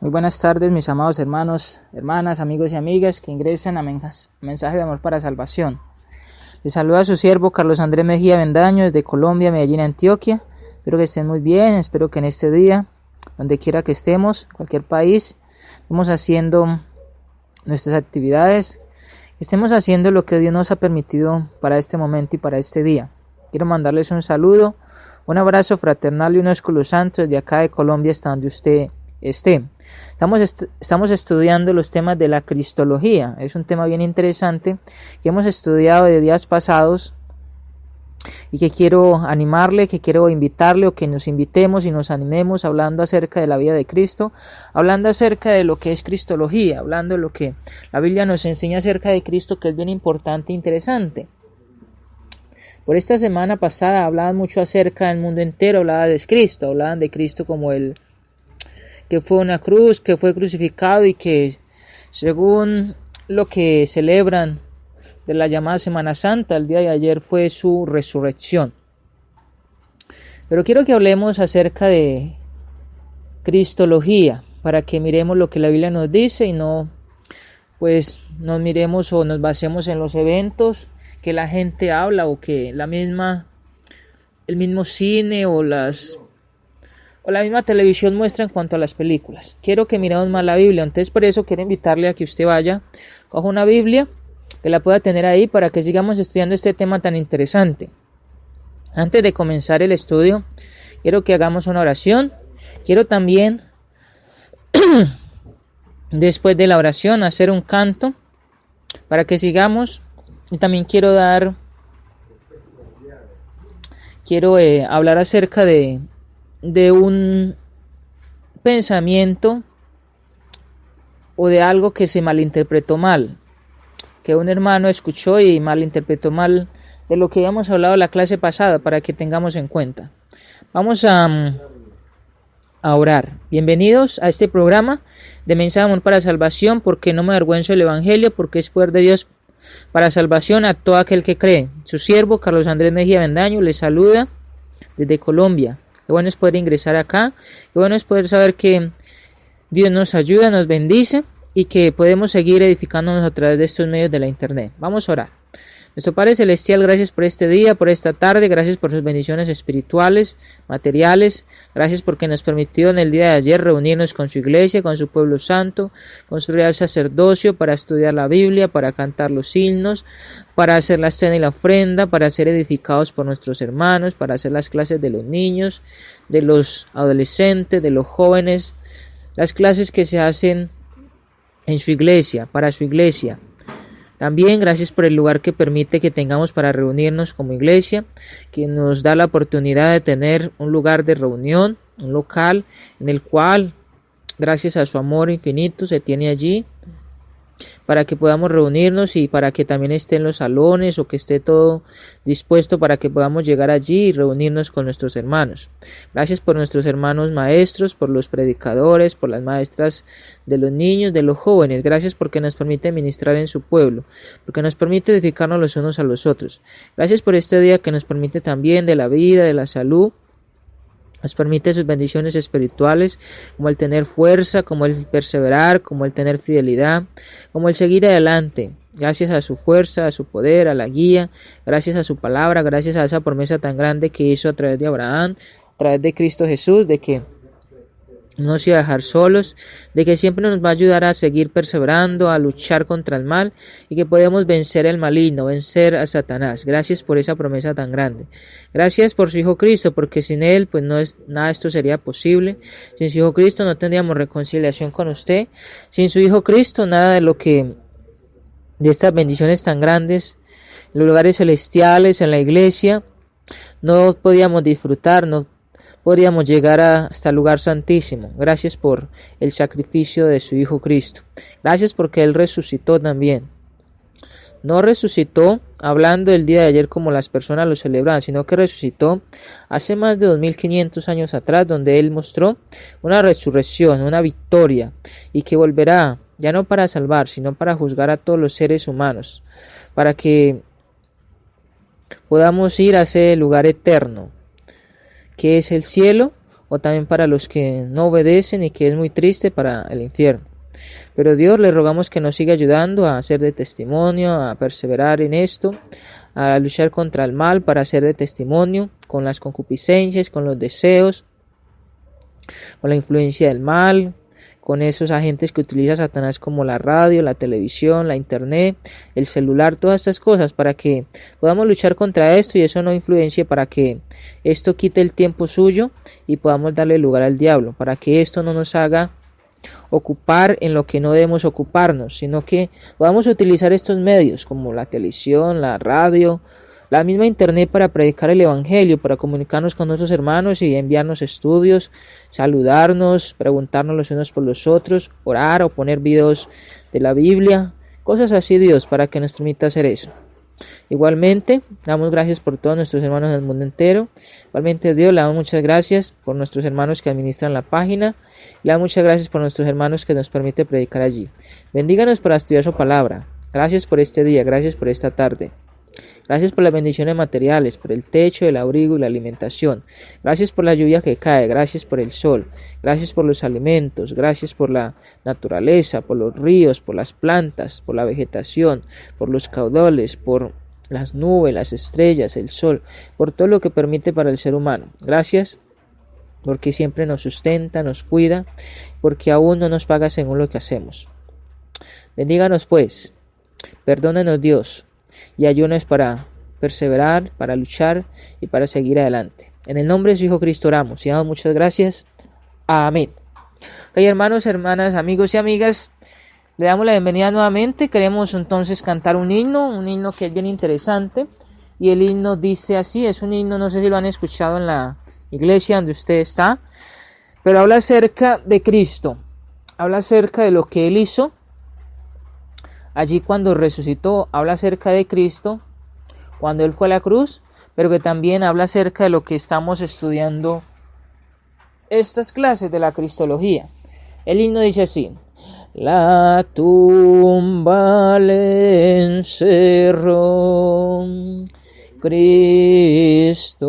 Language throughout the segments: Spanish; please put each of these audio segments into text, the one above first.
Muy buenas tardes, mis amados hermanos, hermanas, amigos y amigas que ingresan a Mensaje de Amor para Salvación. Les saluda a su siervo Carlos Andrés Mejía Bendaño desde Colombia, Medellín, Antioquia. Espero que estén muy bien, espero que en este día, donde quiera que estemos, cualquier país, estemos haciendo nuestras actividades, estemos haciendo lo que Dios nos ha permitido para este momento y para este día. Quiero mandarles un saludo, un abrazo fraternal y un ósculo santo desde acá de Colombia hasta donde usted esté. Estamos estudiando los temas de la cristología. Es un tema bien interesante que hemos estudiado de días pasados y que quiero animarle, que quiero invitarle o que nos invitemos y nos animemos hablando acerca de la vida de Cristo, hablando acerca de lo que es cristología, hablando de lo que la Biblia nos enseña acerca de Cristo, que es bien importante e interesante. Por esta semana pasada hablaban mucho acerca del mundo entero, hablaban de Cristo como el que fue una cruz, que fue crucificado y que según lo que celebran de la llamada Semana Santa, el día de ayer fue su resurrección. Pero quiero que hablemos acerca de cristología, para que miremos lo que la Biblia nos dice y no pues nos miremos o nos basemos en los eventos que la gente habla o que el mismo cine o la misma televisión muestra en cuanto a las películas. Quiero que miremos más la Biblia, entonces por eso quiero invitarle a que usted vaya, coja una Biblia, que la pueda tener ahí para que sigamos estudiando este tema tan interesante. Antes de comenzar el estudio, quiero que hagamos una oración. Quiero también, después de la oración, hacer un canto para que sigamos. Y también quiero hablar acerca de un pensamiento o de algo que se malinterpretó mal, que un hermano escuchó y malinterpretó mal de lo que habíamos hablado en la clase pasada, para que tengamos en cuenta. Vamos a orar. Bienvenidos a este programa de Mensaje de Amor para Salvación, porque no me avergüenzo del Evangelio, porque es poder de Dios para salvación a todo aquel que cree. Su siervo Carlos Andrés Mejía Bendaño les saluda desde Colombia. Qué bueno es poder ingresar acá, qué bueno es poder saber que Dios nos ayuda, nos bendice y que podemos seguir edificándonos a través de estos medios de la internet. Vamos a orar. Nuestro Padre Celestial, gracias por este día, por esta tarde, gracias por sus bendiciones espirituales, materiales, gracias porque nos permitió en el día de ayer reunirnos con su iglesia, con su pueblo santo, con su real sacerdocio, para estudiar la Biblia, para cantar los himnos, para hacer la cena y la ofrenda, para ser edificados por nuestros hermanos, para hacer las clases de los niños, de los adolescentes, de los jóvenes, las clases que se hacen en su iglesia, para su iglesia. También gracias por el lugar que permite que tengamos para reunirnos como iglesia, que nos da la oportunidad de tener un lugar de reunión, un local en el cual, gracias a su amor infinito, se tiene allí para que podamos reunirnos y para que también esté en los salones o que esté todo dispuesto para que podamos llegar allí y reunirnos con nuestros hermanos. Gracias por nuestros hermanos maestros, por los predicadores, por las maestras de los niños, de los jóvenes. Gracias porque nos permite ministrar en su pueblo, porque nos permite edificarnos los unos a los otros. Gracias por este día que nos permite también de la vida, de la salud. Nos permite sus bendiciones espirituales, como el tener fuerza, como el perseverar, como el tener fidelidad, como el seguir adelante. Gracias a su fuerza, a su poder, a la guía, gracias a su palabra, gracias a esa promesa tan grande que hizo a través de Abraham, a través de Cristo Jesús, de que no nos iba a dejar solos, de que siempre nos va a ayudar a seguir perseverando, a luchar contra el mal y que podemos vencer el maligno, vencer a Satanás. Gracias por esa promesa tan grande. Gracias por su Hijo Cristo, porque sin Él pues nada de esto sería posible. Sin su Hijo Cristo no tendríamos reconciliación con usted. Sin su Hijo Cristo nada de estas bendiciones tan grandes, en los lugares celestiales, en la iglesia, no podíamos disfrutar, no podríamos llegar hasta el lugar santísimo. Gracias por el sacrificio de su Hijo Cristo. Gracias porque Él resucitó también. No resucitó hablando el día de ayer como las personas lo celebran, sino que resucitó hace más de 2500 años atrás, donde Él mostró una resurrección, una victoria, y que volverá, ya no para salvar, sino para juzgar a todos los seres humanos, para que podamos ir a ese lugar eterno, que es el cielo, o también para los que no obedecen y que es muy triste para el infierno. Pero Dios, le rogamos que nos siga ayudando a hacer de testimonio, a perseverar en esto, a luchar contra el mal para hacer de testimonio, con las concupiscencias, con los deseos, con la influencia del mal, con esos agentes que utiliza Satanás como la radio, la televisión, la internet, el celular, todas estas cosas, para que podamos luchar contra esto y eso no influencie, para que esto quite el tiempo suyo y podamos darle lugar al diablo, para que esto no nos haga ocupar en lo que no debemos ocuparnos, sino que podamos utilizar estos medios como la televisión, la radio, la misma internet para predicar el evangelio, para comunicarnos con nuestros hermanos y enviarnos estudios, saludarnos, preguntarnos los unos por los otros, orar o poner videos de la Biblia, cosas así, Dios, para que nos permita hacer eso. Igualmente, damos gracias por todos nuestros hermanos del mundo entero. Igualmente, Dios, le damos muchas gracias por nuestros hermanos que administran la página. Le damos muchas gracias por nuestros hermanos que nos permite predicar allí. Bendíganos para estudiar su palabra. Gracias por este día, gracias por esta tarde. Gracias por las bendiciones materiales, por el techo, el abrigo y la alimentación. Gracias por la lluvia que cae, gracias por el sol, gracias por los alimentos, gracias por la naturaleza, por los ríos, por las plantas, por la vegetación, por los caudales, por las nubes, las estrellas, el sol, por todo lo que permite para el ser humano. Gracias porque siempre nos sustenta, nos cuida, porque aún no nos paga según lo que hacemos. Bendíganos pues, perdónenos Dios, y ayúdanos para perseverar, para luchar y para seguir adelante. En el nombre de su Hijo Cristo oramos y damos muchas gracias. Amén. Ok, hermanos, hermanas, amigos y amigas, le damos la bienvenida nuevamente. Queremos entonces cantar un himno que es bien interesante. Y el himno dice así, es un himno, no sé si lo han escuchado en la iglesia donde usted está, pero habla acerca de Cristo, habla acerca de lo que Él hizo. Allí cuando resucitó, habla acerca de Cristo, cuando Él fue a la cruz, pero que también habla acerca de lo que estamos estudiando estas clases de la Cristología. El himno dice así: la tumba le encerró, Cristo,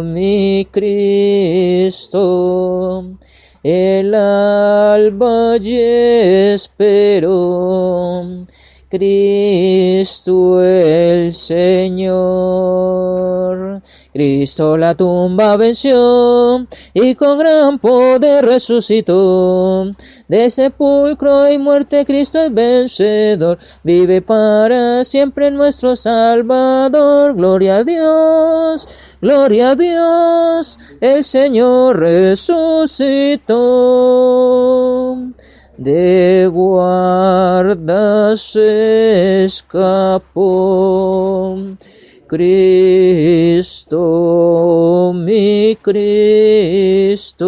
mi Cristo, el alba ya esperó, Cristo el Señor. Cristo la tumba venció y con gran poder resucitó. De sepulcro y muerte Cristo es vencedor, vive para siempre nuestro Salvador. Gloria a Dios, el Señor resucitó. De guarda se escapó, Cristo, mi Cristo,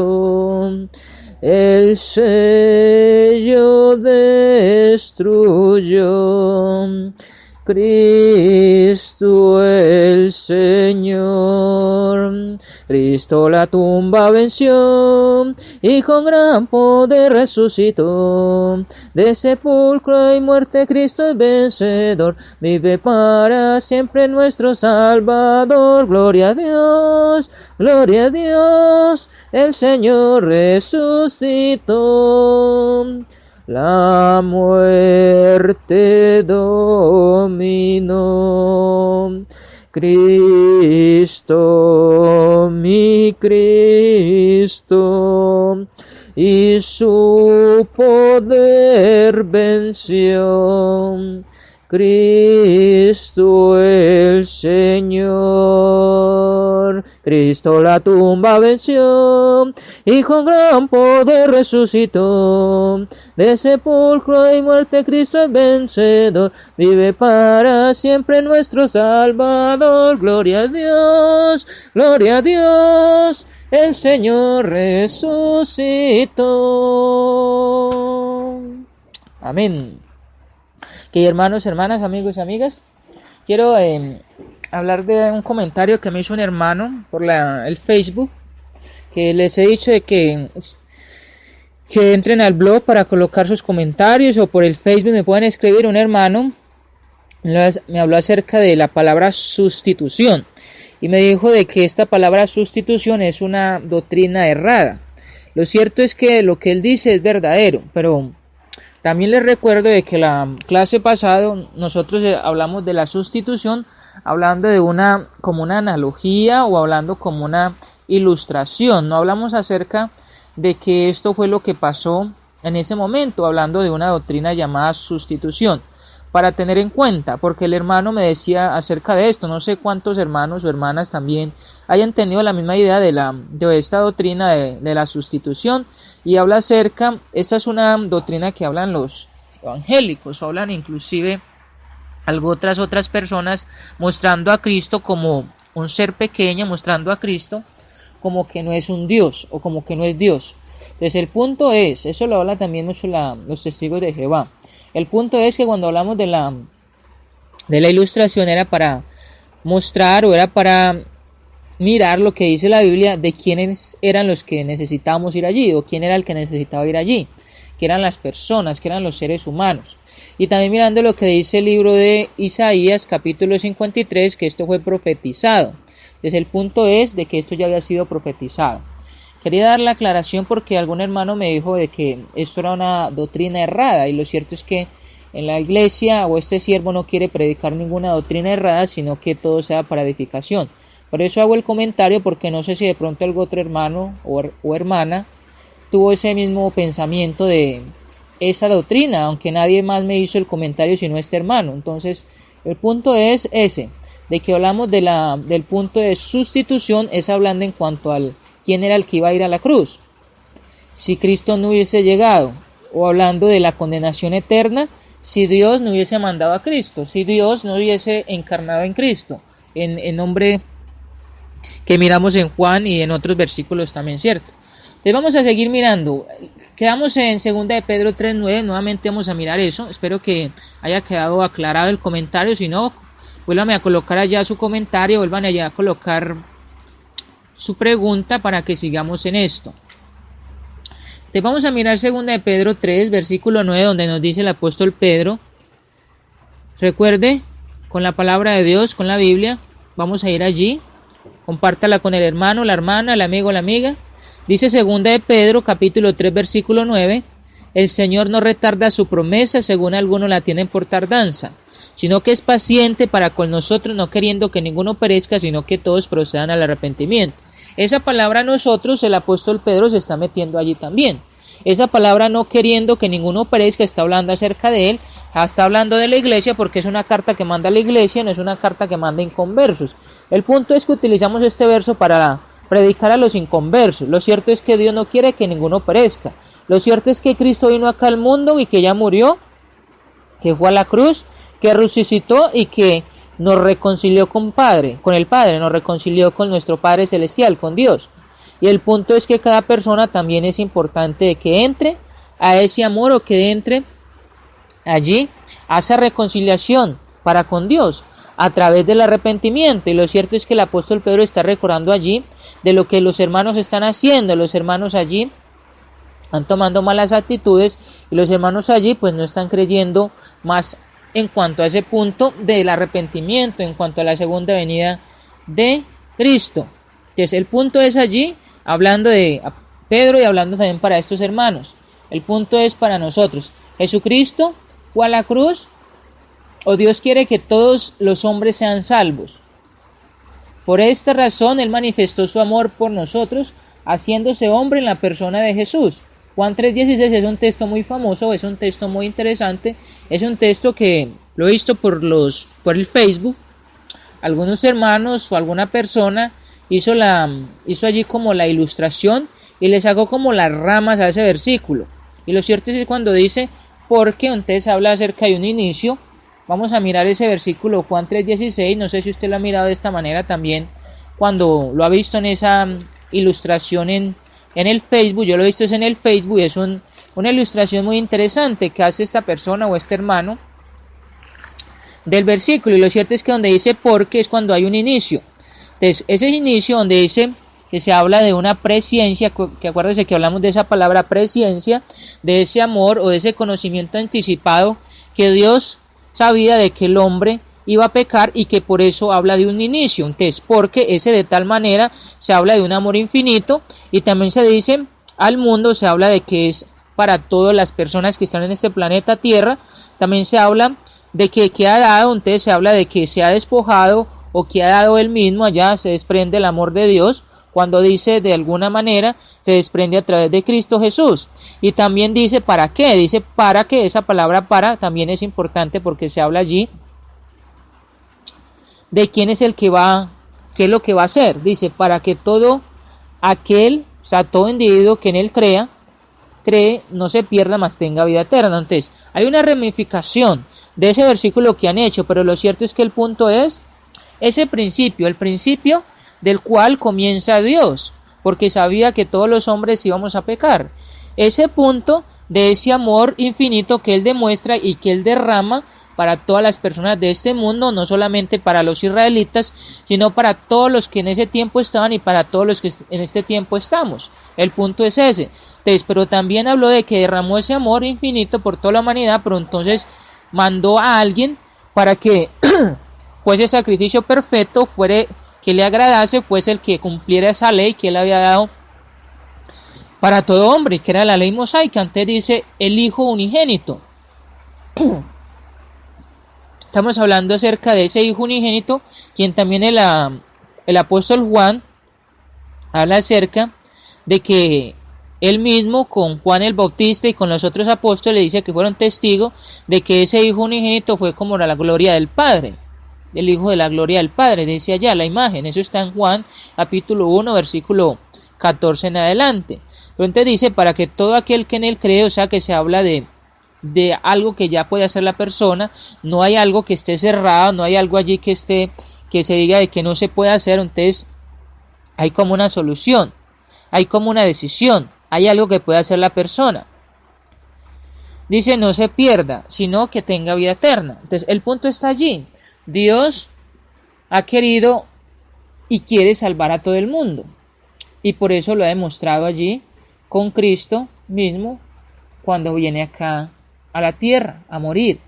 el sello destruyó, Cristo el Señor. Cristo la tumba venció y con gran poder resucitó. De sepulcro y muerte Cristo es vencedor, vive para siempre nuestro Salvador. Gloria a Dios, el Señor resucitó. La muerte dominó, Cristo, mi Cristo, y su poder venció, Cristo el Señor. Cristo la tumba venció y con gran poder resucitó. De sepulcro y muerte Cristo es vencedor, vive para siempre nuestro Salvador. Gloria a Dios, el Señor resucitó. Amén. Que hermanos, hermanas, amigos y amigas, quiero hablar de un comentario que me hizo un hermano por el Facebook, que les he dicho de que entren al blog para colocar sus comentarios, o por el Facebook me pueden escribir. Un hermano me habló acerca de la palabra sustitución, y me dijo de que esta palabra sustitución es una doctrina errada. Lo cierto es que lo que él dice es verdadero, pero también les recuerdo de que la clase pasada nosotros hablamos de la sustitución, hablando de como una analogía o hablando como una ilustración. No hablamos acerca de que esto fue lo que pasó en ese momento, hablando de una doctrina llamada sustitución, para tener en cuenta, porque el hermano me decía acerca de esto. No sé cuántos hermanos o hermanas también hayan tenido la misma idea de esta doctrina de la sustitución, y habla acerca, esta es una doctrina que hablan los evangélicos, hablan inclusive otras personas, mostrando a Cristo como un ser pequeño, mostrando a Cristo como que no es un Dios o como que no es Dios. Entonces el punto es, eso lo habla también mucho los testigos de Jehová, el punto es que cuando hablamos de la ilustración era para mostrar o era para mirar lo que dice la Biblia de quiénes eran los que necesitábamos ir allí, o quién era el que necesitaba ir allí, que eran las personas, que eran los seres humanos. Y también mirando lo que dice el libro de Isaías capítulo 53, que esto fue profetizado. Entonces el punto es de que esto ya había sido profetizado. Quería dar la aclaración porque algún hermano me dijo de que esto era una doctrina errada, y lo cierto es que en la iglesia o este siervo no quiere predicar ninguna doctrina errada, sino que todo sea para edificación. Por eso hago el comentario, porque no sé si de pronto algún otro hermano o hermana tuvo ese mismo pensamiento de esa doctrina, aunque nadie más me hizo el comentario sino este hermano. Entonces el punto es ese, de que hablamos del punto de sustitución, es hablando en cuanto al quién era el que iba a ir a la cruz. Si Cristo no hubiese llegado, o hablando de la condenación eterna, si Dios no hubiese mandado a Cristo, si Dios no hubiese encarnado en Cristo, en nombre que miramos en Juan y en otros versículos también, ¿cierto? Entonces vamos a seguir mirando. Quedamos en 2 de Pedro 3:9, nuevamente vamos a mirar eso. Espero que haya quedado aclarado el comentario, si no, vuélvame a colocar allá su comentario, vuelvan allá a colocar su pregunta para que sigamos en esto. Entonces vamos a mirar 2 de Pedro 3, versículo 9, donde nos dice el apóstol Pedro. Recuerde, con la palabra de Dios, con la Biblia, vamos a ir allí. Compártala con el hermano, la hermana, el amigo, la amiga. Dice 2 de Pedro, capítulo 3, versículo 9, el Señor no retarda su promesa, según algunos la tienen por tardanza, sino que es paciente para con nosotros, no queriendo que ninguno perezca, sino que todos procedan al arrepentimiento. Esa palabra nosotros, el apóstol Pedro se está metiendo allí también. Esa palabra no queriendo que ninguno perezca, está hablando acerca de él, está hablando de la iglesia, porque es una carta que manda a la iglesia, no es una carta que manda inconversos. El punto es que utilizamos este verso para predicar a los inconversos. Lo cierto es que Dios no quiere que ninguno perezca. Lo cierto es que Cristo vino acá al mundo y que ya murió, que fue a la cruz, que resucitó y que nos reconcilió con el Padre, nos reconcilió con nuestro Padre Celestial, con Dios. Y el punto es que cada persona también es importante de que entre a ese amor, o que entre allí a esa reconciliación para con Dios a través del arrepentimiento. Y lo cierto es que el apóstol Pedro está recordando allí de lo que los hermanos están haciendo. Los hermanos allí están tomando malas actitudes, y los hermanos allí pues no están creyendo más en cuanto a ese punto del arrepentimiento, en cuanto a la segunda venida de Cristo. Entonces el punto es allí, hablando de Pedro y hablando también para estos hermanos. El punto es para nosotros. Jesucristo fue a la cruz, o Dios quiere que todos los hombres sean salvos. Por esta razón Él manifestó su amor por nosotros, haciéndose hombre en la persona de Jesús. Juan 3:16 es un texto muy famoso, es un texto muy interesante, es un texto que lo he visto por el Facebook. Algunos hermanos o alguna persona hizo allí como la ilustración y le sacó como las ramas a ese versículo. Y lo cierto es que cuando dice, porque entonces habla acerca de un inicio. Vamos a mirar ese versículo, Juan 3:16, no sé si usted lo ha mirado de esta manera también, cuando lo ha visto en esa ilustración en el Facebook. Yo lo he visto en el Facebook, y es una ilustración muy interesante que hace esta persona o este hermano del versículo. Y lo cierto es que donde dice porque es cuando hay un inicio. Entonces ese inicio donde dice que se habla de una presciencia, que acuérdense que hablamos de esa palabra presciencia, de ese amor o de ese conocimiento anticipado que Dios sabía de que el hombre iba a pecar y que por eso habla de un inicio. Entonces, porque ese de tal manera se habla de un amor infinito y también se dice al mundo, se habla de que es para todas las personas que están en este planeta Tierra. También se habla de que ha dado, entonces se habla de que se ha despojado o que ha dado él mismo, allá se desprende el amor de Dios. Cuando dice de alguna manera se desprende a través de Cristo Jesús. Y también dice para qué, dice para que, esa palabra para también es importante porque se habla allí de quién es el que va, qué es lo que va a hacer. Dice para que todo aquel, o sea, todo individuo que en él cree, no se pierda, mas tenga vida eterna. Entonces, hay una ramificación de ese versículo que han hecho, pero lo cierto es que el punto es ese principio, el principio del cual comienza Dios, porque sabía que todos los hombres íbamos a pecar. Ese punto de ese amor infinito que Él demuestra y que Él derrama para todas las personas de este mundo, no solamente para los israelitas, sino para todos los que en ese tiempo estaban y para todos los que en este tiempo estamos. El punto es ese. Entonces, pero también habló de que derramó ese amor infinito por toda la humanidad, pero entonces mandó a alguien para que fuese sacrificio perfecto, fuera que le agradase, fuese el que cumpliera esa ley que Él había dado para todo hombre, que era la ley mosaica. Antes dice el Hijo unigénito. Estamos hablando acerca de ese Hijo unigénito, quien también el apóstol Juan habla acerca de que él mismo con Juan el Bautista y con los otros apóstoles dice que fueron testigos de que ese Hijo unigénito fue como la gloria del Padre, el Hijo de la gloria del Padre, dice allá la imagen. Eso está en Juan capítulo 1 versículo 14 en adelante. Pero entonces dice para que todo aquel que en él cree, o sea que se habla de algo que ya puede hacer la persona, no hay algo que esté cerrado, no hay algo allí que se diga de que no se puede hacer. Entonces hay como una solución, hay como una decisión, hay algo que puede hacer la persona. Dice no se pierda, sino que tenga vida eterna. Entonces el punto está allí. Dios ha querido y quiere salvar a todo el mundo, y por eso lo ha demostrado allí con Cristo mismo cuando viene acá a la tierra a morir.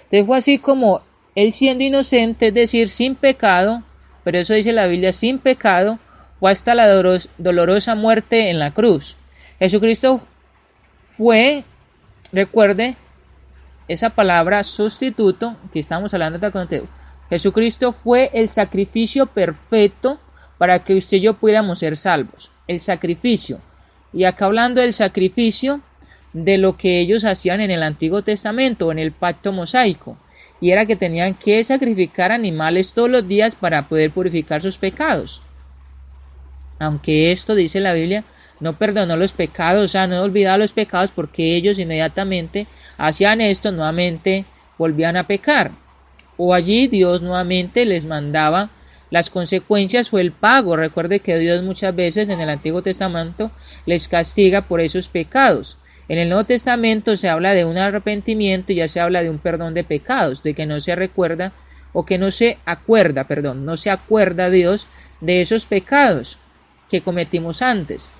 Entonces fue así como Él, siendo inocente, es decir, sin pecado, pero eso dice la Biblia, sin pecado, fue hasta la dolorosa muerte en la cruz. Jesucristo fue, recuerde esa palabra sustituto que estamos hablando de conteo. Jesucristo fue el sacrificio perfecto para que usted y yo pudiéramos ser salvos. El sacrificio. Y acá hablando del sacrificio de lo que ellos hacían en el Antiguo Testamento, en el pacto mosaico, y era que tenían que sacrificar animales todos los días para poder purificar sus pecados. Aunque esto, dice la Biblia, no perdonó los pecados, o sea, no olvidaba los pecados, porque ellos inmediatamente hacían esto, nuevamente volvían a pecar. O allí Dios nuevamente les mandaba las consecuencias o el pago. Recuerde que Dios muchas veces en el Antiguo Testamento les castiga por esos pecados. En el Nuevo Testamento se habla de un arrepentimiento y ya se habla de un perdón de pecados, de que no se recuerda o que no se acuerda Dios de esos pecados que cometimos antes.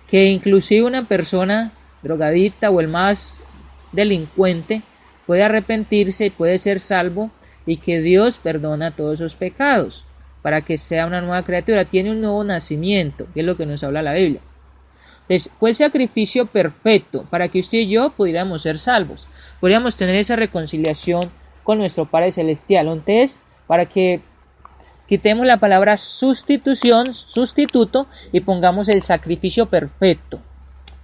Que inclusive una persona drogadicta o el más delincuente puede arrepentirse y puede ser salvo, y que Dios perdona todos esos pecados para que sea una nueva criatura, tiene un nuevo nacimiento, que es lo que nos habla la Biblia. Entonces, fue el sacrificio perfecto para que usted y yo pudiéramos ser salvos, podríamos tener esa reconciliación con nuestro Padre Celestial. Entonces, para que quitemos la palabra sustituto y pongamos el sacrificio perfecto.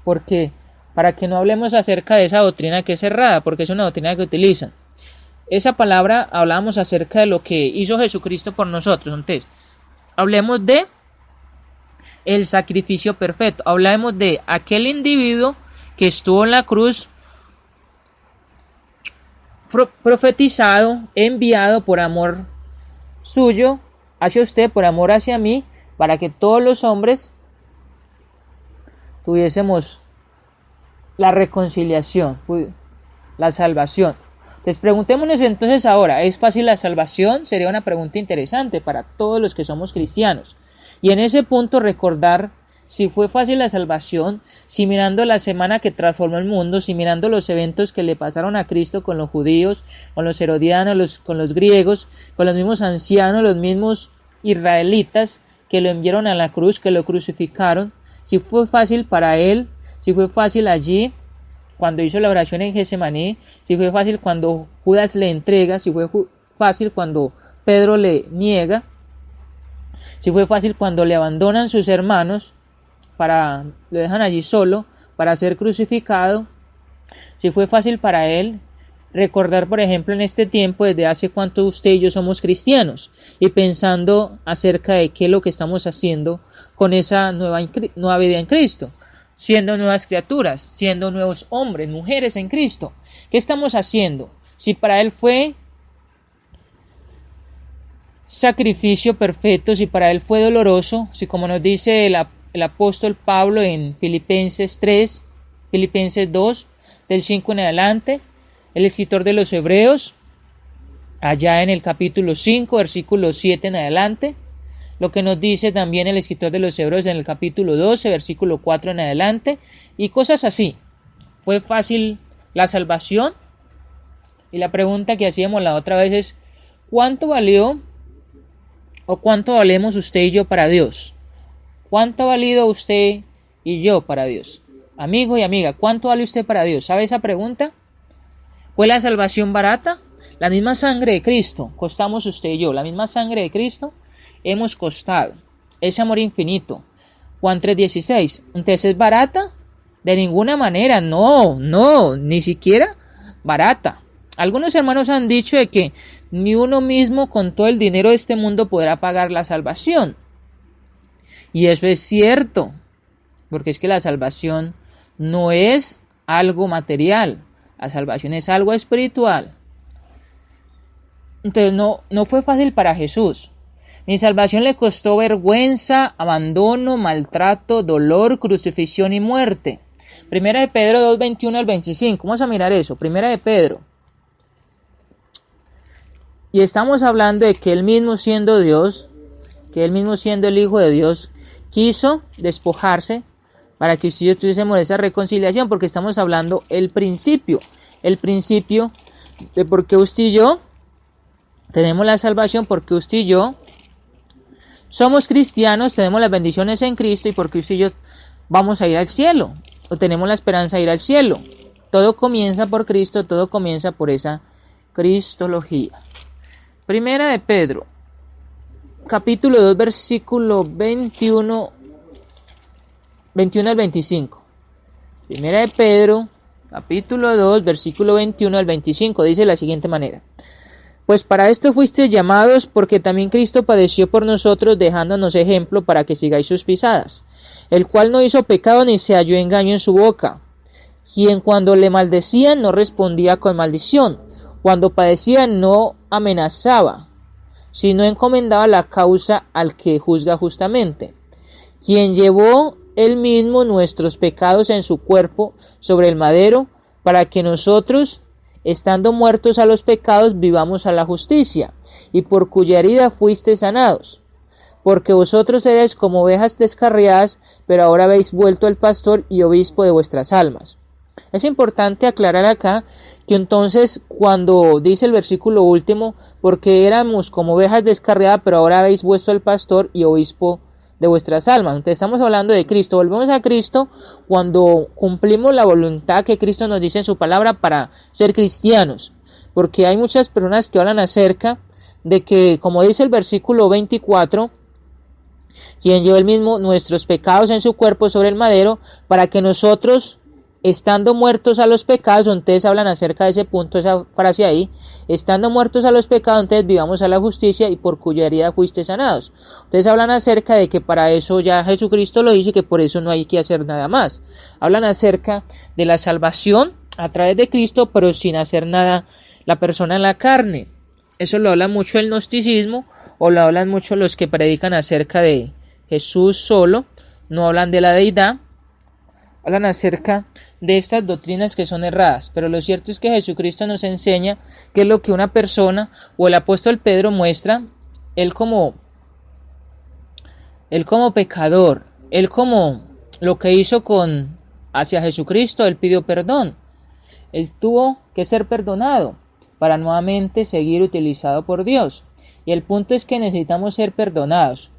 ¿Por qué? Para que no hablemos acerca de esa doctrina que es errada, porque es una doctrina que utilizan. Esa palabra hablamos acerca de lo que hizo Jesucristo por nosotros. Entonces, hablemos de el sacrificio perfecto. Hablemos de aquel individuo que estuvo en la cruz, profetizado, enviado por amor suyo hacia usted, por amor hacia mí, para que todos los hombres tuviésemos la reconciliación, la salvación. Les preguntémonos entonces ahora, ¿es fácil la salvación? Sería una pregunta interesante para todos los que somos cristianos. Y en ese punto recordar si fue fácil la salvación, si mirando la semana que transformó el mundo, si mirando los eventos que le pasaron a Cristo con los judíos, con los herodianos, con los griegos, con los mismos ancianos, los mismos israelitas que lo enviaron a la cruz, que lo crucificaron, si fue fácil para él, si fue fácil allí cuando hizo la oración en Getsemaní, si fue fácil cuando Judas le entrega, si fue fácil cuando Pedro le niega, si fue fácil cuando le abandonan sus hermanos, lo dejan allí solo para ser crucificado, si fue fácil para él recordar, por ejemplo, en este tiempo, desde hace cuánto usted y yo somos cristianos, y pensando acerca de qué es lo que estamos haciendo con esa nueva vida en Cristo, siendo nuevas criaturas, siendo nuevos hombres, mujeres en Cristo. ¿Qué estamos haciendo? Si para él fue sacrificio perfecto, si para él fue doloroso, si como nos dice el apóstol Pablo en Filipenses 3, Filipenses 2, del 5 en adelante, el escritor de los Hebreos, allá en el capítulo 5, versículo 7 en adelante, lo que nos dice también el escritor de los Hebreos en el capítulo 12, versículo 4 en adelante, y cosas así. ¿Fue fácil la salvación? Y la pregunta que hacíamos la otra vez es, ¿cuánto valió o cuánto valemos usted y yo para Dios? ¿Cuánto ha valido usted y yo para Dios? Amigo y amiga, ¿cuánto vale usted para Dios? ¿Sabe esa pregunta? ¿Fue la salvación barata? La misma sangre de Cristo costamos usted y yo. La misma sangre de Cristo hemos costado. Ese amor infinito. Juan 3:16. Entonces, ¿es barata? De ninguna manera. No, ni siquiera barata. Algunos hermanos han dicho de que ni uno mismo con todo el dinero de este mundo podrá pagar la salvación. Y eso es cierto. Porque es que la salvación no es algo material. La salvación es algo espiritual. Entonces no fue fácil para Jesús. Mi salvación le costó vergüenza, abandono, maltrato, dolor, crucifixión y muerte. Primera de Pedro 2, 21 al 25. Vamos a mirar eso. Primera de Pedro. Y estamos hablando de que él mismo siendo Dios, que él mismo siendo el Hijo de Dios, quiso despojarse para que usted y yo tuviésemos esa reconciliación, porque estamos hablando el principio de por qué usted y yo tenemos la salvación, porque usted y yo somos cristianos, tenemos las bendiciones en Cristo y porque usted y yo vamos a ir al cielo, o tenemos la esperanza de ir al cielo. Todo comienza por Cristo, todo comienza por esa cristología. Primera de Pedro, capítulo 2, versículo 21 al 25. Primera de Pedro, capítulo 2, versículo 21 al 25, dice de la siguiente manera. Pues para esto fuisteis llamados, porque también Cristo padeció por nosotros, dejándonos ejemplo para que sigáis sus pisadas, el cual no hizo pecado ni se halló engaño en su boca, quien cuando le maldecían no respondía con maldición, cuando padecía no amenazaba, sino encomendaba la causa al que juzga justamente, quien llevó él mismo nuestros pecados en su cuerpo sobre el madero, para que nosotros, estando muertos a los pecados, vivamos a la justicia, y por cuya herida fuisteis sanados. Porque vosotros erais como ovejas descarriadas, pero ahora habéis vuelto al pastor y obispo de vuestras almas. Es importante aclarar acá que entonces cuando dice el versículo último, porque éramos como ovejas descarriadas, pero ahora habéis vuelto al pastor y obispo de vuestras almas. Entonces estamos hablando de Cristo. Volvemos a Cristo cuando cumplimos la voluntad que Cristo nos dice en su palabra para ser cristianos. Porque hay muchas personas que hablan acerca de que, como dice el versículo 24, quien llevó él mismo nuestros pecados en su cuerpo sobre el madero, para que nosotros, estando muertos a los pecados, entonces hablan acerca de ese punto, esa frase ahí, estando muertos a los pecados, entonces vivamos a la justicia y por cuya herida fuiste sanados. Entonces hablan acerca de que para eso ya Jesucristo lo hizo y que por eso no hay que hacer nada más. Hablan acerca de la salvación a través de Cristo, pero sin hacer nada la persona en la carne. Eso lo habla mucho el gnosticismo, o lo hablan mucho los que predican acerca de Jesús solo, no hablan de la deidad, hablan acerca de estas doctrinas que son erradas, pero lo cierto es que Jesucristo nos enseña qué es lo que una persona, o el apóstol Pedro muestra, él como pecador, Él, como lo que hizo hacia Jesucristo, él pidió perdón. Él tuvo que ser perdonado para nuevamente seguir utilizado por Dios. Y el punto es que necesitamos ser perdonados.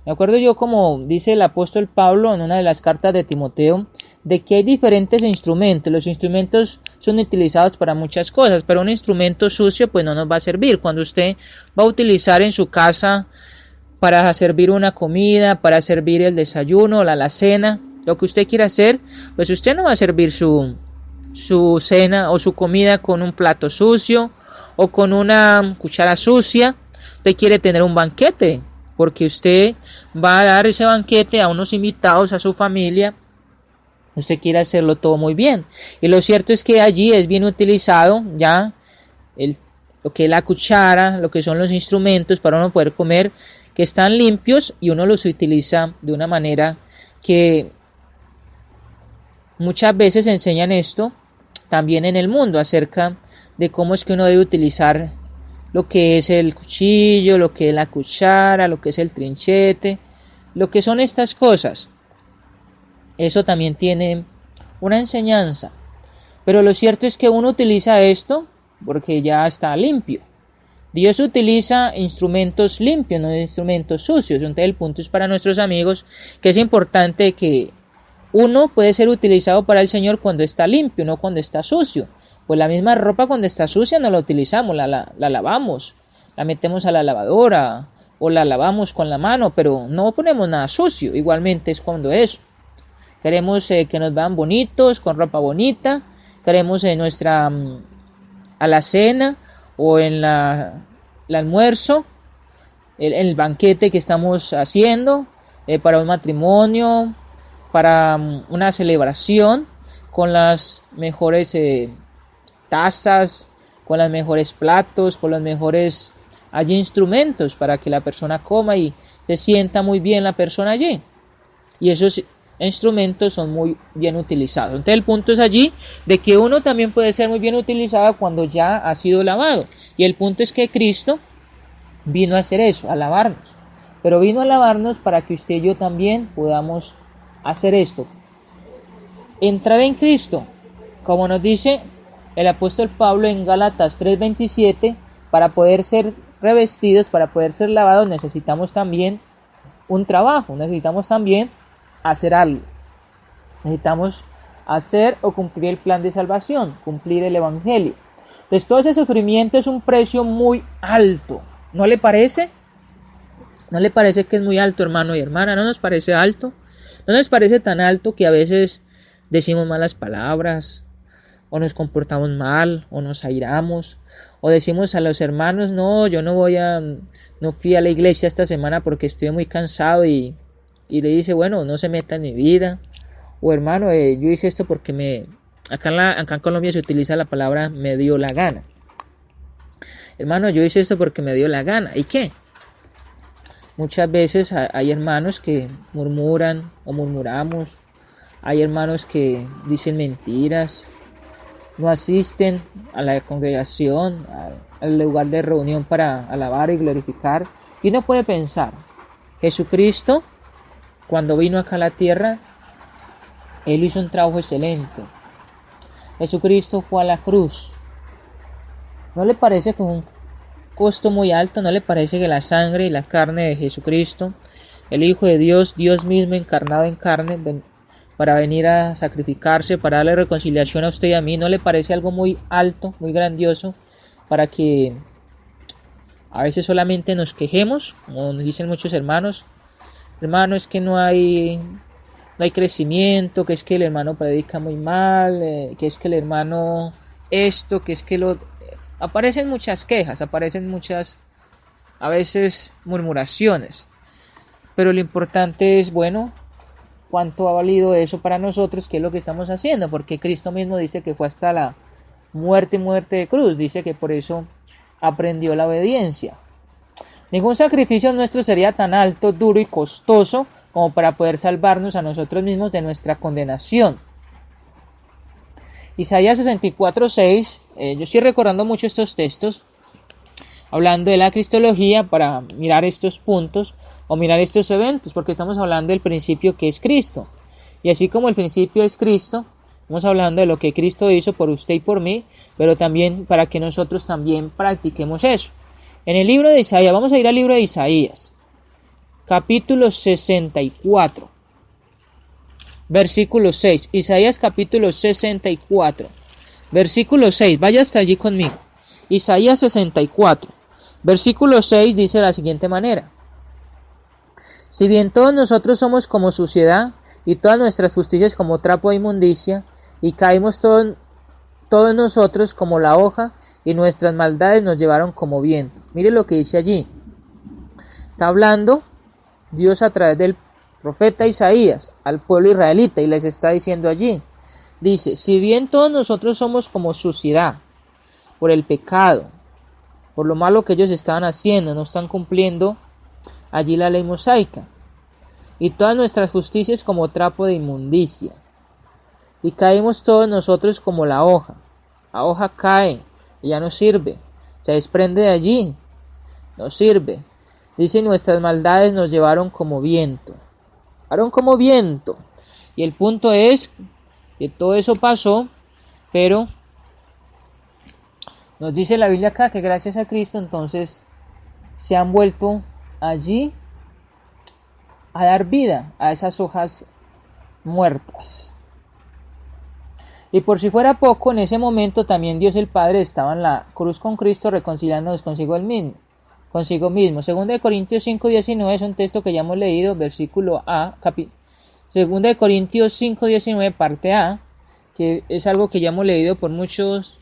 Me acuerdo yo, como dice el apóstol Pablo en una de las cartas de Timoteo, de que hay diferentes instrumentos. Los instrumentos son utilizados para muchas cosas, pero un instrumento sucio pues no nos va a servir. Cuando usted va a utilizar en su casa para servir una comida, para servir el desayuno, la cena, lo que usted quiera hacer, pues usted no va a servir su cena o su comida con un plato sucio o con una cuchara sucia. Usted quiere tener un banquete, porque usted va a dar ese banquete a unos invitados, a su familia. Usted quiere hacerlo todo muy bien. Y lo cierto es que allí es bien utilizado ya lo que es la cuchara, lo que son los instrumentos para uno poder comer, que están limpios, y uno los utiliza de una manera que muchas veces enseñan esto también en el mundo, acerca de cómo es que uno debe utilizar lo que es el cuchillo, lo que es la cuchara, lo que es el trinchete, lo que son estas cosas. Eso también tiene una enseñanza. Pero lo cierto es que uno utiliza esto porque ya está limpio. Dios utiliza instrumentos limpios, no instrumentos sucios. Entonces el punto es para nuestros amigos que es importante que uno puede ser utilizado para el Señor cuando está limpio, no cuando está sucio. Pues la misma ropa cuando está sucia no la utilizamos, la lavamos, la metemos a la lavadora o la lavamos con la mano, pero no ponemos nada sucio. Igualmente es cuando eso. Queremos que nos vean bonitos, con ropa bonita. Queremos en nuestra alacena o en el almuerzo, el banquete que estamos haciendo para un matrimonio, para una celebración, con las mejores tazas, con los mejores platos, con los mejores allí instrumentos para que la persona coma y se sienta muy bien la persona allí. Y esos instrumentos son muy bien utilizados. Entonces el punto es allí de que uno también puede ser muy bien utilizado cuando ya ha sido lavado. Y el punto es que Cristo vino a hacer eso, a lavarnos. Pero vino a lavarnos para que usted y yo también podamos hacer esto. Entrar en Cristo, como nos dice el apóstol Pablo en Gálatas 3:27, para poder ser revestidos, para poder ser lavados, necesitamos también un trabajo, necesitamos también hacer algo. Necesitamos hacer o cumplir el plan de salvación, cumplir el evangelio. Entonces todo ese sufrimiento es un precio muy alto. ¿No le parece? ¿No le parece que es muy alto, hermano y hermana? ¿No nos parece alto? ¿No nos parece tan alto que a veces decimos malas palabras, o nos comportamos mal, o nos airamos, o decimos a los hermanos, no, yo no fui a la iglesia esta semana porque estoy muy cansado, y le dice, bueno, no se meta en mi vida, o hermano, yo hice esto porque acá en Colombia se utiliza la palabra me dio la gana. Hermano, yo hice esto porque me dio la gana, ¿y qué? Muchas veces hay hermanos que murmuran o murmuramos, hay hermanos que dicen mentiras, no asisten a la congregación, al lugar de reunión para alabar y glorificar. Y uno puede pensar, Jesucristo, cuando vino acá a la tierra, Él hizo un trabajo excelente. Jesucristo fue a la cruz. ¿No le parece que un costo muy alto? ¿No le parece que la sangre y la carne de Jesucristo, el Hijo de Dios, Dios mismo encarnado en carne, para venir a sacrificarse, para darle reconciliación a usted y a mí, ¿no le parece algo muy alto, muy grandioso, para que a veces solamente nos quejemos, como nos dicen muchos hermanos? Hermano, es que no hay crecimiento, que es que el hermano predica muy mal, que es que el hermano esto, que es que lo... Aparecen muchas quejas, aparecen muchas, a veces, murmuraciones. Pero lo importante es, bueno, cuánto ha valido eso para nosotros, qué es lo que estamos haciendo, porque Cristo mismo dice que fue hasta la muerte de cruz, dice que por eso aprendió la obediencia. Ningún sacrificio nuestro sería tan alto, duro y costoso como para poder salvarnos a nosotros mismos de nuestra condenación. Isaías 64:6, yo estoy recordando mucho estos textos. hablando de la cristología para mirar estos puntos o mirar estos eventos, porque estamos hablando del principio que es Cristo. Y así como el principio es Cristo, estamos hablando de lo que Cristo hizo por usted y por mí, pero también para que nosotros también practiquemos eso. En el libro de Isaías, vamos a ir al libro de Isaías, capítulo 64, versículo 6. Isaías capítulo 64, versículo 6. Vaya hasta allí conmigo. Isaías 64, versículo 6 dice de la siguiente manera: si bien todos nosotros somos como suciedad, y todas nuestras justicias como trapo de inmundicia, y caímos todos nosotros como la hoja, y nuestras maldades nos llevaron como viento. Mire lo que dice allí. Está hablando Dios a través del profeta Isaías al pueblo israelita, y les está diciendo allí. Dice, si bien todos nosotros somos como suciedad, por el pecado, por lo malo que ellos estaban haciendo, no están cumpliendo allí la ley mosaica, y todas nuestras justicias como trapo de inmundicia, y caímos todos nosotros como la hoja cae y ya no sirve, se desprende de allí, no sirve. Dice, nuestras maldades nos llevaron como viento, y el punto es que todo eso pasó, pero nos dice la Biblia acá que gracias a Cristo entonces se han vuelto allí a dar vida a esas hojas muertas. Y por si fuera poco, en ese momento también Dios el Padre estaba en la cruz con Cristo reconciliándonos consigo mismo. Segunda de Corintios 5:19 es un texto que ya hemos leído, versículo A, Segunda de Corintios 5:19 parte A, que es algo que ya hemos leído por muchos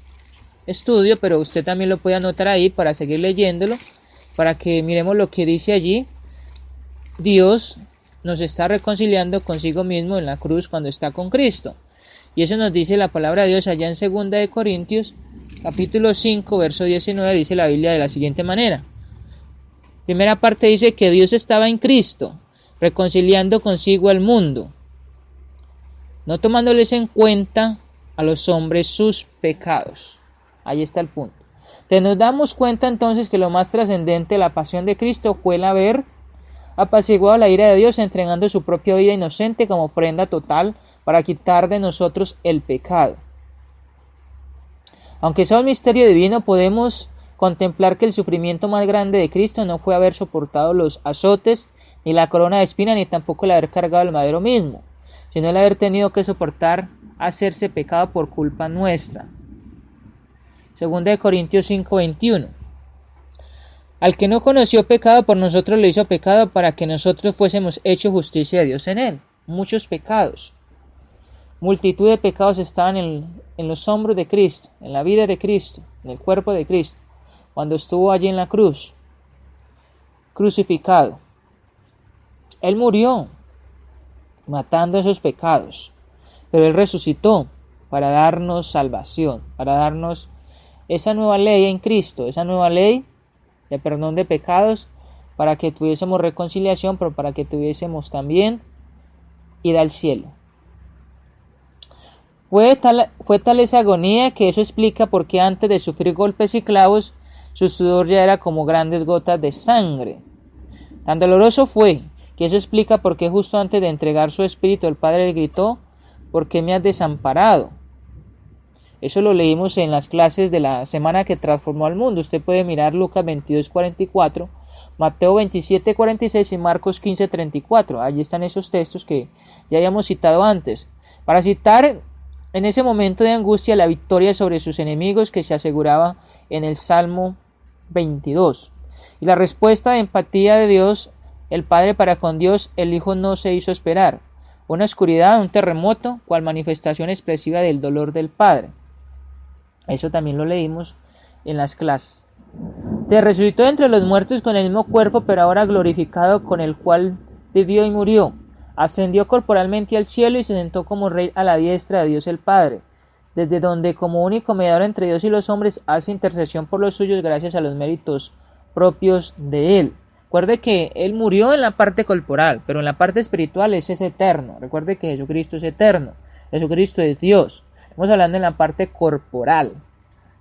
estudios, pero usted también lo puede anotar ahí para seguir leyéndolo, para que miremos lo que dice allí. Dios nos está reconciliando consigo mismo en la cruz cuando está con Cristo. Y eso nos dice la palabra de Dios allá en Segunda de Corintios, capítulo 5, verso 19, dice la Biblia de la siguiente manera. Primera parte dice que Dios estaba en Cristo, reconciliando consigo al mundo, no tomándoles en cuenta a los hombres sus pecados. Ahí está el punto. Entonces nos damos cuenta entonces que lo más trascendente de la pasión de Cristo fue el haber apaciguado la ira de Dios, entregando su propia vida inocente como prenda total para quitar de nosotros el pecado. Aunque sea un misterio divino, podemos contemplar que el sufrimiento más grande de Cristo no fue haber soportado los azotes, ni la corona de espina, ni tampoco el haber cargado el madero mismo, sino el haber tenido que soportar hacerse pecado por culpa nuestra. Segunda de Corintios 5:21. Al que no conoció pecado, por nosotros lo hizo pecado para que nosotros fuésemos hechos justicia de Dios en él. Muchos pecados, multitud de pecados estaban en los hombros de Cristo, en la vida de Cristo, en el cuerpo de Cristo, cuando estuvo allí en la cruz, crucificado. Él murió matando esos pecados, pero Él resucitó para darnos salvación, para darnos esa nueva ley en Cristo, esa nueva ley de perdón de pecados, para que tuviésemos reconciliación, pero para que tuviésemos también ida al cielo. Fue tal esa agonía que eso explica por qué antes de sufrir golpes y clavos, su sudor ya era como grandes gotas de sangre. Tan doloroso fue que eso explica por qué justo antes de entregar su espíritu el Padre le gritó, ¿por qué me has desamparado? Eso lo leímos en las clases de la semana que transformó al mundo. Usted puede mirar Lucas 22:44, Mateo 27:46 y Marcos 15:34. Allí están esos textos que ya habíamos citado antes, para citar en ese momento de angustia la victoria sobre sus enemigos que se aseguraba en el Salmo 22. Y la respuesta de empatía de Dios, el Padre para con Dios, el Hijo no se hizo esperar. Una oscuridad, un terremoto, cual manifestación expresiva del dolor del Padre. Eso también lo leímos en las clases. Te resucitó entre los muertos con el mismo cuerpo, pero ahora glorificado, con el cual vivió y murió. Ascendió corporalmente al cielo y se sentó como rey a la diestra de Dios el Padre, desde donde como único mediador entre Dios y los hombres hace intercesión por los suyos gracias a los méritos propios de Él. Recuerde que Él murió en la parte corporal, pero en la parte espiritual ese es eterno. Recuerde que Jesucristo es eterno. Jesucristo es Dios. Estamos hablando en la parte corporal.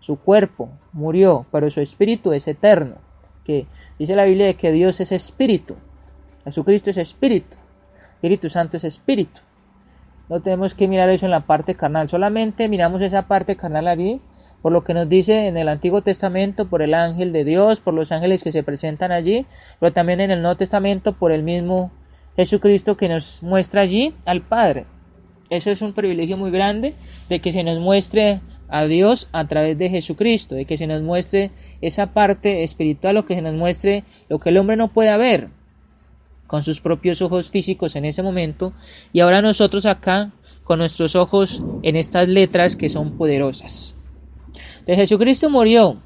Su cuerpo murió, pero su espíritu es eterno. Que dice la Biblia de que Dios es espíritu. Jesucristo es espíritu. Espíritu Santo es espíritu. No tenemos que mirar eso en la parte carnal. Solamente miramos esa parte carnal allí, por lo que nos dice en el Antiguo Testamento, por el ángel de Dios, por los ángeles que se presentan allí, pero también en el Nuevo Testamento por el mismo Jesucristo que nos muestra allí al Padre. Eso es un privilegio muy grande, de que se nos muestre a Dios a través de Jesucristo, de que se nos muestre esa parte espiritual, o que se nos muestre lo que el hombre no puede ver con sus propios ojos físicos en ese momento, y ahora nosotros acá con nuestros ojos en estas letras que son poderosas. De Jesucristo murió,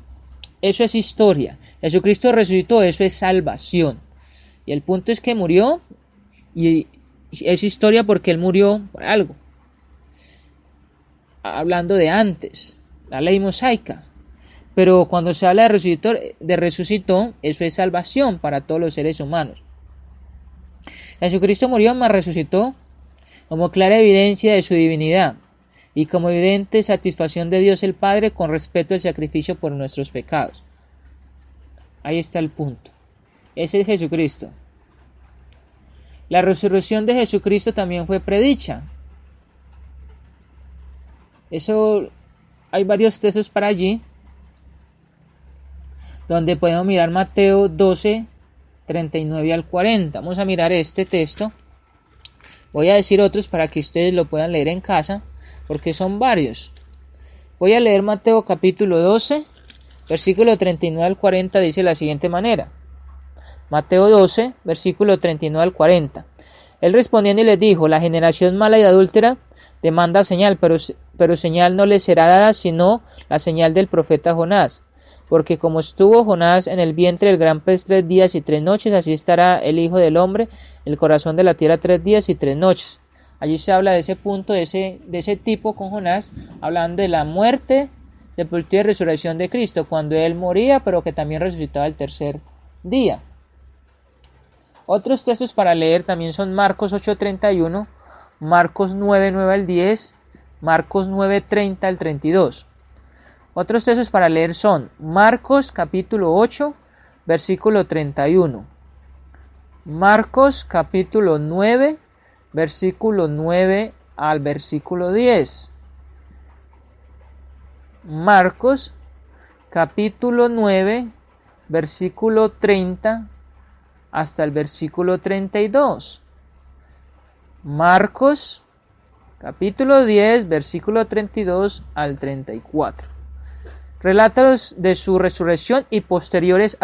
eso es historia. Jesucristo resucitó, eso es salvación. Y el punto es que murió, y es historia porque Él murió por algo. Hablando de antes, la ley mosaica. Pero cuando se habla de resucitó, eso es salvación para todos los seres humanos. Jesucristo murió, mas resucitó como clara evidencia de su divinidad y como evidente satisfacción de Dios el Padre con respecto al sacrificio por nuestros pecados. Ahí está el punto. Ese es Jesucristo. La resurrección de Jesucristo también fue predicha. Eso hay varios textos para allí, donde podemos mirar Mateo 12, 39 al 40. Vamos a mirar este texto. Voy a decir otros para que ustedes lo puedan leer en casa, porque son varios. Voy a leer Mateo capítulo 12, versículo 39 al 40, dice de la siguiente manera. Mateo 12, versículo 39 al 40. Él respondiendo y les dijo: la generación mala y adúltera demanda señal, pero señal no le será dada sino la señal del profeta Jonás. Porque como estuvo Jonás en el vientre del gran pez 3 días y 3 noches, así estará el Hijo del Hombre en el corazón de la tierra 3 días y 3 noches. Allí se habla de ese punto, de ese tipo con Jonás, hablando de la muerte, sepultura y resurrección de Cristo, cuando Él moría, pero que también resucitaba el tercer día. Otros textos para leer también son Marcos 8:31, Marcos 9:9 al 10, Marcos 9:30 al 32. Otros textos para leer son Marcos capítulo 8, versículo 31. Marcos capítulo 9, versículo 9 al versículo 10. Marcos capítulo 9, versículo 30 hasta el versículo 32. Marcos capítulo 10, versículo 32 al 34. Relatos de su resurrección y posteriores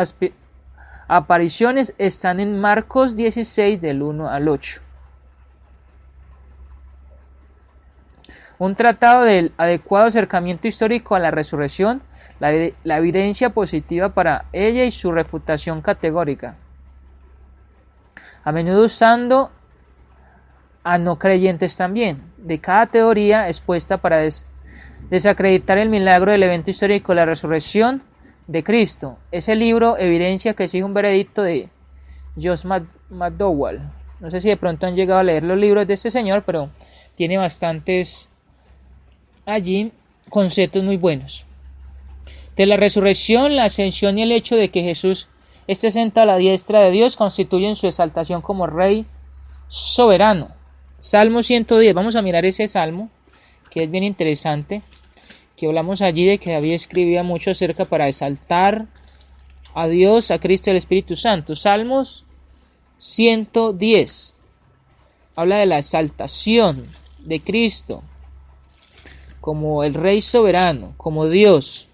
apariciones están en Marcos 16 del 1 al 8. Un tratado del adecuado acercamiento histórico a la resurrección, la evidencia positiva para ella y su refutación categórica, a menudo usando a no creyentes también, de cada teoría expuesta para desacreditar el milagro del evento histórico de la resurrección de Cristo. Ese libro evidencia que exige un veredicto de Josh McDowell. No sé si de pronto han llegado a leer los libros de este señor, pero tiene bastantes allí conceptos muy buenos. De la resurrección, la ascensión y el hecho de que Jesús esté sentado a la diestra de Dios constituyen su exaltación como Rey soberano. Salmo 110, vamos a mirar ese salmo, que es bien interesante, que hablamos allí de que David escribía mucho acerca para exaltar a Dios, a Cristo y al Espíritu Santo. Salmos 110 habla de la exaltación de Cristo como el Rey soberano, como Dios.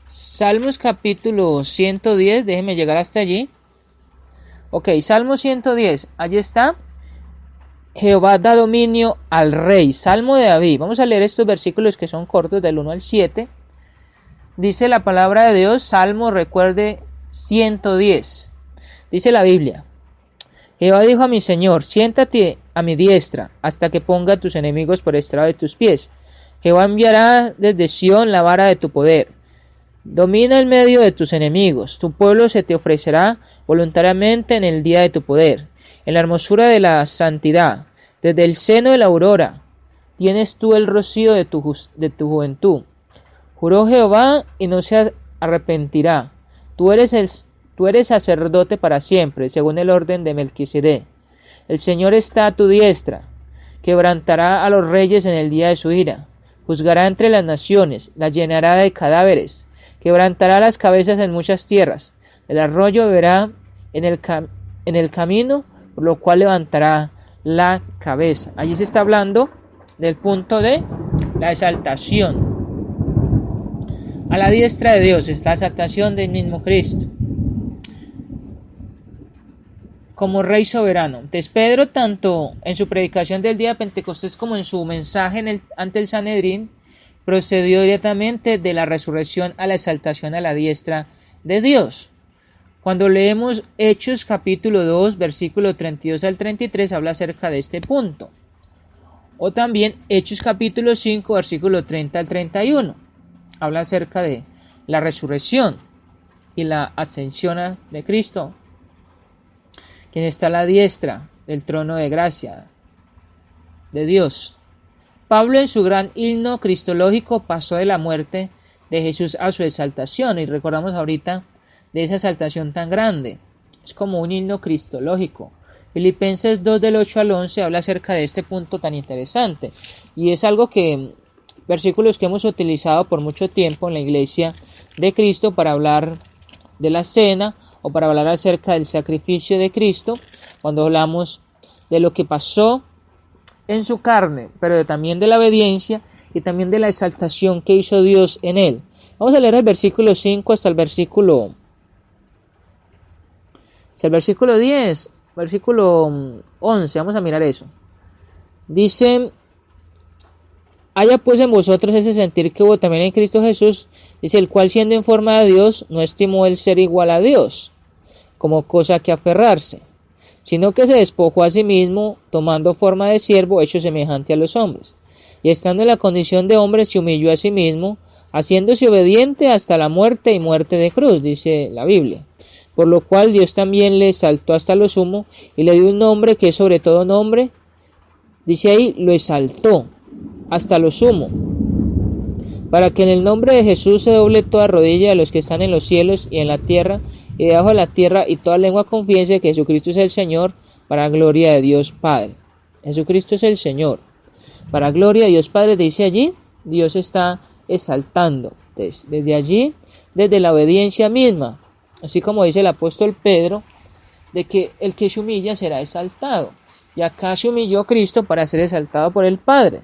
Salmos capítulo 110, déjenme llegar hasta allí. Ok, Salmo 110, allí está. Jehová da dominio al rey. Salmo de David. Vamos a leer estos versículos que son cortos, del 1 al 7. Dice la palabra de Dios, Salmo, recuerde, 110. Dice la Biblia: Jehová dijo a mi Señor: siéntate a mi diestra, hasta que ponga a tus enemigos por estrado de tus pies. Jehová enviará desde Sión la vara de tu poder. Domina el medio de tus enemigos. Tu pueblo se te ofrecerá voluntariamente en el día de tu poder. En la hermosura de la santidad Desde el seno de la aurora tienes tú el rocío de tu juventud. Juró Jehová y no se arrepentirá. Tú eres sacerdote para siempre, según el orden de Melquisedec. El Señor está a tu diestra. Quebrantará a los reyes en el día de su ira. Juzgará entre las naciones, las llenará de cadáveres. Quebrantará las cabezas en muchas tierras. El arroyo beberá en el camino, por lo cual levantará la cabeza. Allí se está hablando del punto de la exaltación. A la diestra de Dios es la exaltación del mismo Cristo como Rey soberano. Entonces Pedro, tanto en su predicación del día de Pentecostés como en su mensaje ante el Sanedrín, procedió directamente de la resurrección a la exaltación a la diestra de Dios. Cuando leemos Hechos capítulo 2, versículo 32 al 33, habla acerca de este punto. O también Hechos capítulo 5, versículo 30 al 31. Habla acerca de la resurrección y la ascensión de Cristo, quien está a la diestra del trono de gracia de Dios. Pablo, en su gran himno cristológico, pasó de la muerte de Jesús a su exaltación, y recordamos ahorita de esa exaltación tan grande. Es como un himno cristológico. Filipenses 2 del 8 al 11 habla acerca de este punto tan interesante, y es algo que versículos que hemos utilizado por mucho tiempo en la iglesia de Cristo para hablar de la cena o para hablar acerca del sacrificio de Cristo, cuando hablamos de lo que pasó en su carne, pero también de la obediencia y también de la exaltación que hizo Dios en él. Vamos a leer el versículo 5 hasta el versículo 10, versículo 11, vamos a mirar eso. Dice: haya pues en vosotros ese sentir que hubo también en Cristo Jesús, dice, el cual siendo en forma de Dios, no estimó el ser igual a Dios como cosa que aferrarse, sino que se despojó a sí mismo, tomando forma de siervo, hecho semejante a los hombres, y estando en la condición de hombre se humilló a sí mismo, haciéndose obediente hasta la muerte y muerte de cruz, dice la Biblia. Por lo cual Dios también le exaltó hasta lo sumo y le dio un nombre que es sobre todo nombre, dice ahí, lo exaltó hasta lo sumo, para que en el nombre de Jesús se doble toda rodilla de los que están en los cielos y en la tierra y debajo de la tierra, y toda lengua confiese que Jesucristo es el Señor, para gloria de Dios Padre. Jesucristo es el Señor, para gloria de Dios Padre. Dice allí, Dios está exaltando desde allí, desde la obediencia misma, así como dice el apóstol Pedro, de que el que se humilla será exaltado, y acá se humilló Cristo para ser exaltado por el Padre,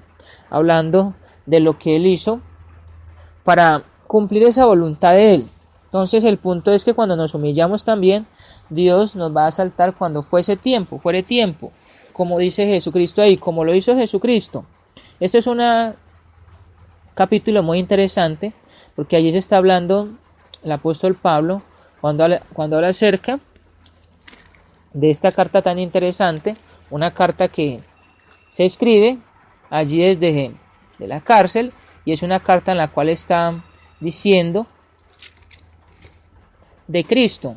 hablando de lo que Él hizo para cumplir esa voluntad de Él. Entonces el punto es que cuando nos humillamos también, Dios nos va a exaltar cuando fuere tiempo, como dice Jesucristo ahí, como lo hizo Jesucristo. Este es un capítulo muy interesante, porque allí se está hablando el apóstol Pablo, cuando habla acerca de esta carta tan interesante, una carta que se escribe allí desde de la cárcel, y es una carta en la cual está diciendo de Cristo,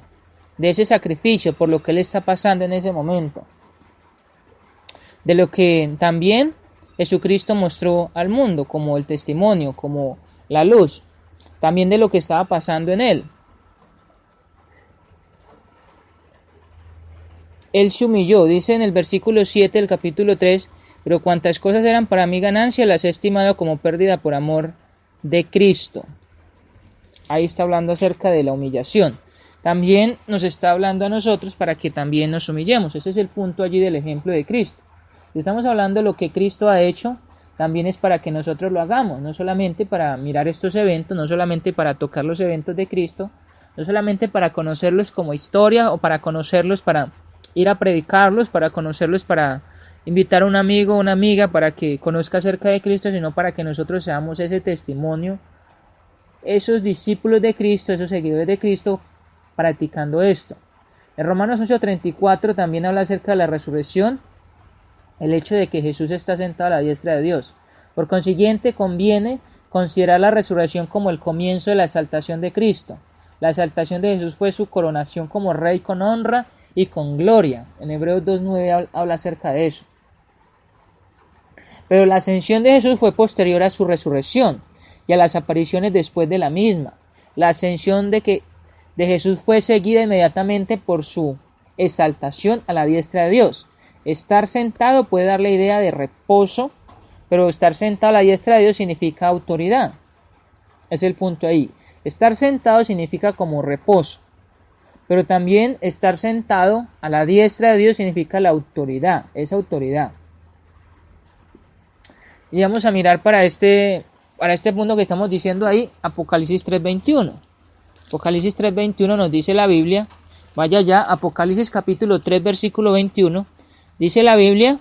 de ese sacrificio, por lo que Él está pasando en ese momento, de lo que también Jesucristo mostró al mundo como el testimonio, como la luz, también de lo que estaba pasando en Él. Él se humilló, dice en el versículo 7 del capítulo 3, pero cuantas cosas eran para mí ganancia, las he estimado como pérdida por amor de Cristo. Ahí está hablando acerca de la humillación. También nos está hablando a nosotros para que también nos humillemos. Ese es el punto allí del ejemplo de Cristo. Si estamos hablando de lo que Cristo ha hecho, también es para que nosotros lo hagamos, no solamente para mirar estos eventos, no solamente para tocar los eventos de Cristo, no solamente para conocerlos como historia o para conocerlos para ir a predicarlos, para conocerlos para invitar a un amigo o una amiga para que conozca acerca de Cristo, sino para que nosotros seamos ese testimonio, esos discípulos de Cristo, esos seguidores de Cristo, practicando esto. En Romanos 8:34 también habla acerca de la resurrección, el hecho de que Jesús está sentado a la diestra de Dios. Por consiguiente, conviene considerar la resurrección como el comienzo de la exaltación de Cristo. La exaltación de Jesús fue su coronación como rey con honra y con gloria. En Hebreos 2:9 habla acerca de eso. Pero la ascensión de Jesús fue posterior a su resurrección y a las apariciones después de la misma. La ascensión de Jesús fue seguida inmediatamente por su exaltación a la diestra de Dios. Estar sentado puede dar la idea de reposo, pero estar sentado a la diestra de Dios significa autoridad. Es el punto ahí. Estar sentado significa como reposo, pero también estar sentado a la diestra de Dios significa la autoridad, esa autoridad. Y vamos a mirar para este punto que estamos diciendo ahí, Apocalipsis 3:21. Apocalipsis 3:21 nos dice la Biblia, vaya ya, Apocalipsis capítulo 3, versículo 21, dice la Biblia,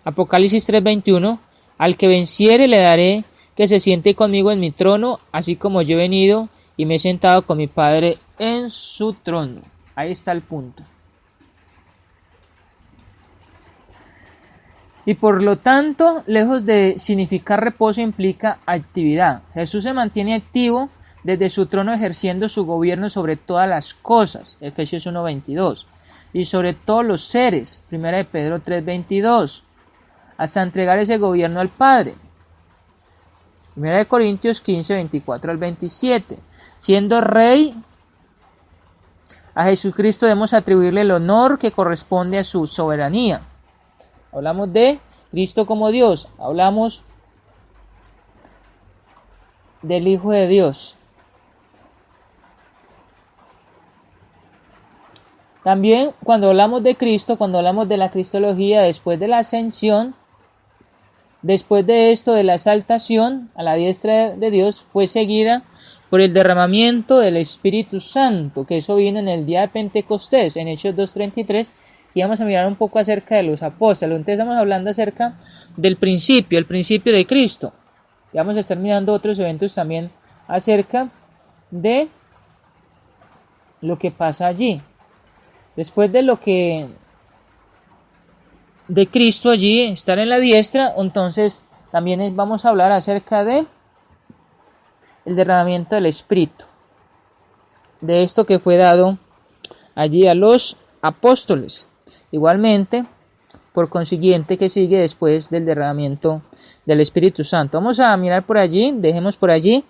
Apocalipsis 3:21, al que venciere le daré que se siente conmigo en mi trono, así como yo he venido y me he sentado con mi Padre en su trono. Ahí está el punto. Y por lo tanto, lejos de significar reposo, implica actividad. Jesús se mantiene activo desde su trono ejerciendo su gobierno sobre todas las cosas, Efesios 1:22, y sobre todos los seres, 1 de Pedro 3:22, hasta entregar ese gobierno al Padre. 1 de Corintios 15:24 al 27. Siendo Rey, a Jesucristo debemos atribuirle el honor que corresponde a su soberanía. Hablamos de Cristo como Dios, hablamos del Hijo de Dios. También cuando hablamos de Cristo, cuando hablamos de la cristología, después de la ascensión, después de esto de la exaltación a la diestra de Dios, fue seguida por el derramamiento del Espíritu Santo, que eso viene en el día de Pentecostés, en Hechos 2:33, y vamos a mirar un poco acerca de los apóstoles. Entonces estamos hablando acerca del principio, el principio de Cristo. Y vamos a estar mirando otros eventos también acerca de lo que pasa allí. Después de de Cristo allí, estar en la diestra, entonces también vamos a hablar acerca de el derramamiento del Espíritu, de esto que fue dado allí a los apóstoles. Igualmente, por consiguiente, que sigue después del derramamiento del Espíritu Santo. Vamos a mirar por allí, dejemos por allí.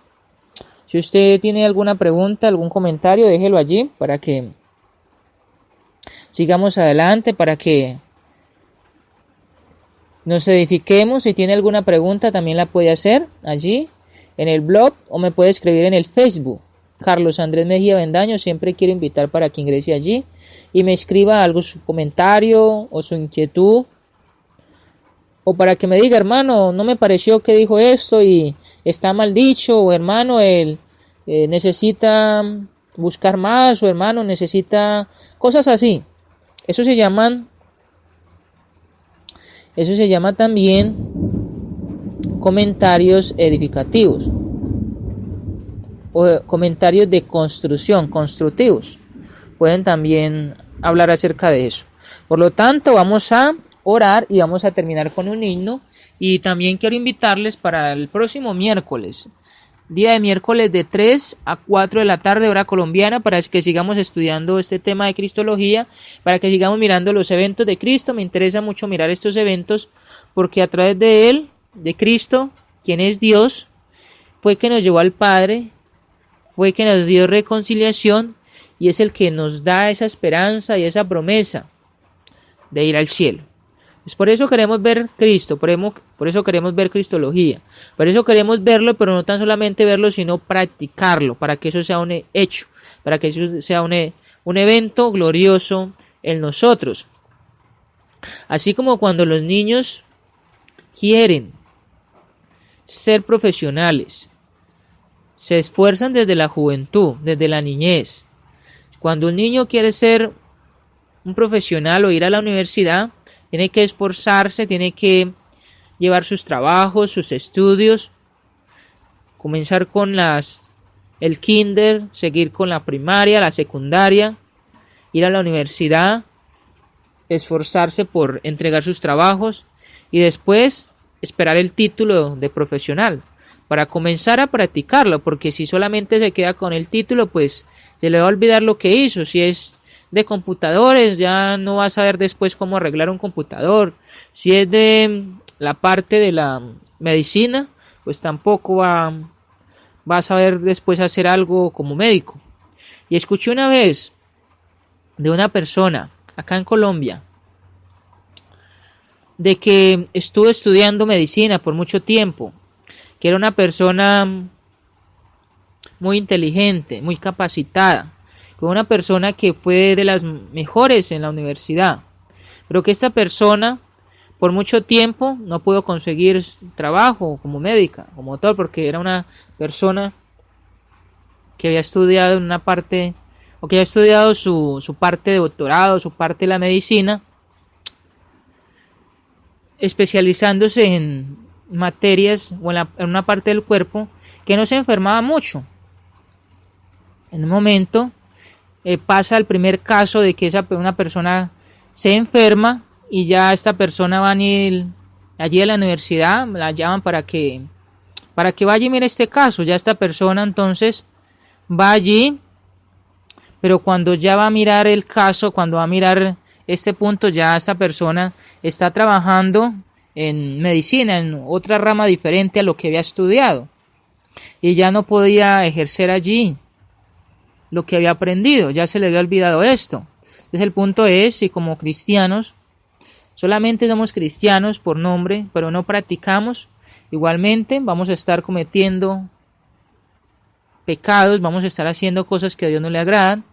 Si usted tiene alguna pregunta, algún comentario, déjelo allí para que sigamos adelante, para que nos edifiquemos. Si tiene alguna pregunta, también la puede hacer allí en el blog o me puede escribir en el Facebook. Carlos Andrés Mejía Bendaño, siempre quiero invitar para que ingrese allí y me escriba algo, su comentario o su inquietud, o para que me diga, hermano, no me pareció que dijo esto y está mal dicho, o hermano, él necesita buscar más, o hermano, necesita cosas así. Eso se llama también comentarios edificativos o comentarios de construcción, constructivos. Pueden también hablar acerca de eso. Por lo tanto, vamos a orar y vamos a terminar con un himno. Y también quiero invitarles para el próximo miércoles, día de miércoles de 3 a 4 de la tarde, hora colombiana, para que sigamos estudiando este tema de cristología, para que sigamos mirando los eventos de Cristo. Me interesa mucho mirar estos eventos porque a través de él, de Cristo, quien es Dios, fue que nos llevó al Padre, fue que nos dio reconciliación y es el que nos da esa esperanza y esa promesa de ir al cielo. Pues por eso queremos ver Cristo, por eso queremos ver cristología, por eso queremos verlo, pero no tan solamente verlo, sino practicarlo, para que eso sea un hecho, para que eso sea un evento glorioso en nosotros. Así como cuando los niños quieren ser profesionales, se esfuerzan desde la juventud, desde la niñez. Cuando un niño quiere ser un profesional o ir a la universidad, tiene que esforzarse, tiene que llevar sus trabajos, sus estudios, comenzar con el kinder, seguir con la primaria, la secundaria, ir a la universidad, esforzarse por entregar sus trabajos y después esperar el título de profesional para comenzar a practicarlo, porque si solamente se queda con el título, pues se le va a olvidar lo que hizo. Si es de computadores, ya no va a saber después cómo arreglar un computador. Si es de la parte de la medicina, pues tampoco va a saber después hacer algo como médico. Y escuché una vez de una persona acá en Colombia de que estuvo estudiando medicina por mucho tiempo, que era una persona muy inteligente, muy capacitada, fue una persona que fue de las mejores en la universidad, pero que esta persona por mucho tiempo no pudo conseguir trabajo como médica, como doctor, porque era una persona que había estudiado en una parte, o que había estudiado su parte de doctorado, su parte de la medicina, especializándose en materias o en una parte del cuerpo que no se enfermaba mucho. En un momento pasa el primer caso de que una persona se enferma y ya esta persona va allí a la universidad, la llaman para que vaya y mire este caso. Ya esta persona entonces va allí, pero cuando ya va a mirar el caso, cuando va a mirar este punto, ya esta persona está trabajando en medicina, en otra rama diferente a lo que había estudiado, y ya no podía ejercer allí lo que había aprendido, ya se le había olvidado esto. Entonces el punto es, si como cristianos solamente somos cristianos por nombre, pero no practicamos, igualmente vamos a estar cometiendo pecados, vamos a estar haciendo cosas que a Dios no le agradan,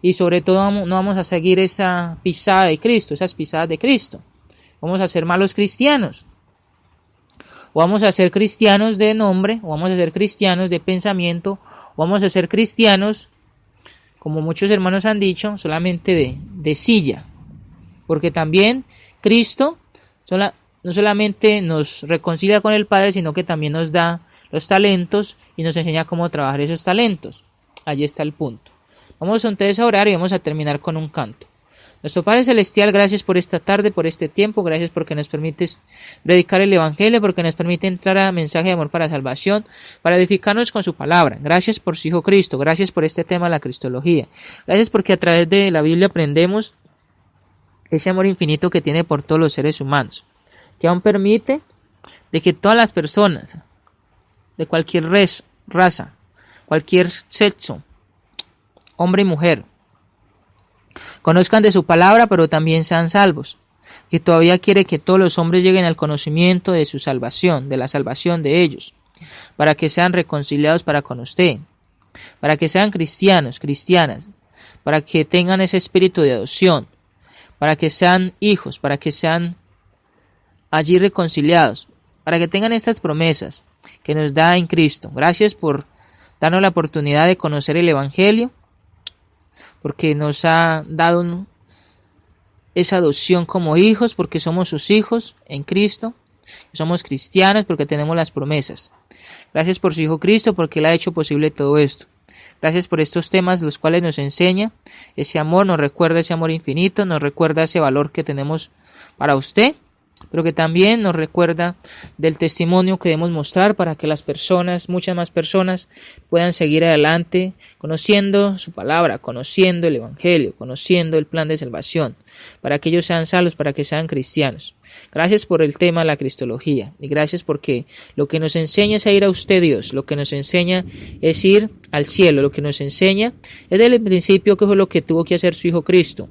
y sobre todo no vamos a seguir esa pisada de Cristo, esas pisadas de Cristo. Vamos a ser malos cristianos, o vamos a ser cristianos de nombre, o vamos a ser cristianos de pensamiento, o vamos a ser cristianos, como muchos hermanos han dicho, solamente de silla, porque también Cristo no solamente nos reconcilia con el Padre, sino que también nos da los talentos y nos enseña cómo trabajar esos talentos. Allí está el punto. Vamos entonces a orar y vamos a terminar con un canto. Nuestro Padre Celestial, gracias por esta tarde, por este tiempo, gracias porque nos permites predicar el Evangelio, porque nos permite entrar a mensaje de amor para salvación, para edificarnos con su palabra. Gracias por su Hijo Cristo, gracias por este tema, la cristología. Gracias porque a través de la Biblia aprendemos ese amor infinito que tiene por todos los seres humanos, que aún permite de que todas las personas, de cualquier raza, cualquier sexo, hombre y mujer, conozcan de su palabra, pero también sean salvos, que todavía quiere que todos los hombres lleguen al conocimiento de su salvación, de la salvación de ellos, para que sean reconciliados para con usted, para que sean cristianos, cristianas, para que tengan ese espíritu de adopción, para que sean hijos, para que sean allí reconciliados, para que tengan estas promesas que nos da en Cristo. Gracias por darnos la oportunidad de conocer el Evangelio, porque nos ha dado esa adopción como hijos, porque somos sus hijos en Cristo, somos cristianos porque tenemos las promesas. Gracias por su Hijo Cristo, porque Él ha hecho posible todo esto. Gracias por estos temas, los cuales nos enseña ese amor, nos recuerda ese amor infinito, nos recuerda ese valor que tenemos para usted, pero que también nos recuerda del testimonio que debemos mostrar para que las personas, muchas más personas, puedan seguir adelante conociendo su palabra, conociendo el Evangelio, conociendo el plan de salvación, para que ellos sean salvos, para que sean cristianos. Gracias por el tema de la cristología, y gracias porque lo que nos enseña es a ir a usted, Dios, lo que nos enseña es ir al cielo, lo que nos enseña es desde el principio que fue lo que tuvo que hacer su Hijo Cristo,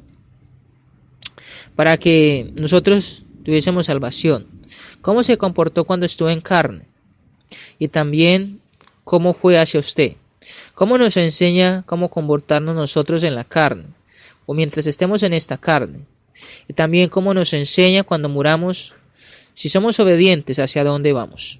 para que nosotros tuviésemos salvación. Cómo se comportó cuando estuvo en carne, y también cómo fue hacia usted. Cómo nos enseña cómo comportarnos nosotros en la carne, o mientras estemos en esta carne. Y también cómo nos enseña cuando muramos, si somos obedientes, hacia dónde vamos.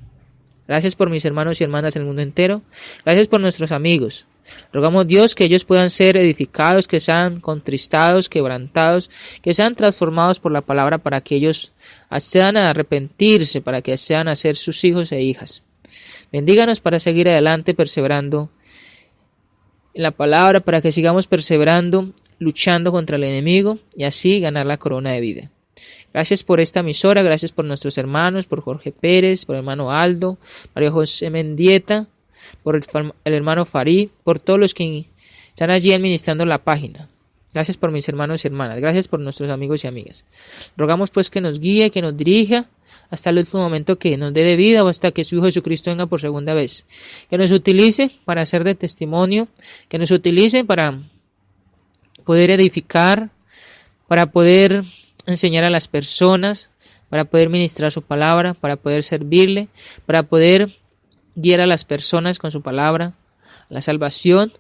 Gracias por mis hermanos y hermanas en el mundo entero. Gracias por nuestros amigos. Rogamos, Dios, que ellos puedan ser edificados, que sean contristados, quebrantados, que sean transformados por la palabra, para que ellos accedan a arrepentirse, para que accedan a ser sus hijos e hijas. Bendíganos para seguir adelante, perseverando en la palabra, para que sigamos perseverando, luchando contra el enemigo y así ganar la corona de vida. Gracias por esta emisora, gracias por nuestros hermanos, por Jorge Pérez, por el hermano Aldo, María José Mendieta, por el hermano Farid, por todos los que están allí administrando la página. Gracias por mis hermanos y hermanas. Gracias por nuestros amigos y amigas. Rogamos pues que nos guíe, que nos dirija hasta el último momento que nos dé de vida o hasta que su Hijo Jesucristo venga por segunda vez. Que nos utilice para hacer de testimonio, que nos utilice para poder edificar, para poder enseñar a las personas, para poder ministrar su palabra, para poder servirle, para poder guiar a las personas con su palabra, la salvación,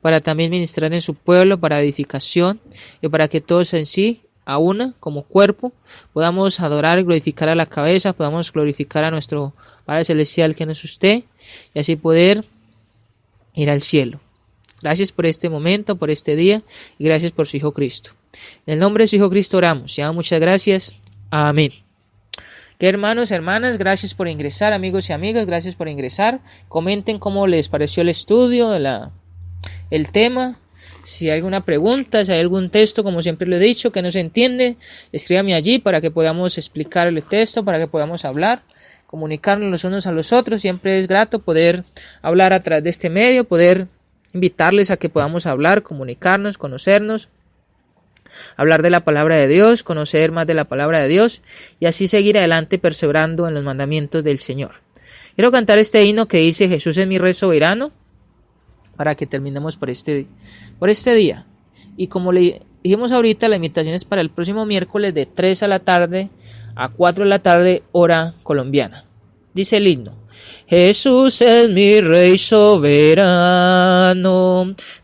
para también ministrar en su pueblo, para edificación y para que todos en sí, a una, como cuerpo, podamos adorar y glorificar a la cabeza, podamos glorificar a nuestro Padre Celestial que no es usted y así poder ir al cielo. Gracias por este momento, por este día y gracias por su Hijo Cristo. En el nombre de su Hijo Cristo oramos. Ya muchas gracias. Amén. Que hermanos, hermanas, gracias por ingresar, amigos y amigas, gracias por ingresar. Comenten cómo les pareció el estudio, el tema. Si hay alguna pregunta, si hay algún texto, como siempre lo he dicho, que no se entiende, escríbame allí para que podamos explicar el texto, para que podamos hablar, comunicarnos los unos a los otros. Siempre es grato poder hablar a través de este medio, poder invitarles a que podamos hablar, comunicarnos, conocernos, hablar de la palabra de Dios, conocer más de la palabra de Dios y así seguir adelante perseverando en los mandamientos del Señor. Quiero cantar este himno que dice Jesús es mi rey soberano para que terminemos por este día. Y como le dijimos ahorita, la invitación es para el próximo miércoles de 3 de la tarde a 4 de la tarde, hora colombiana. Dice el himno. Jesús es mi rey soberano,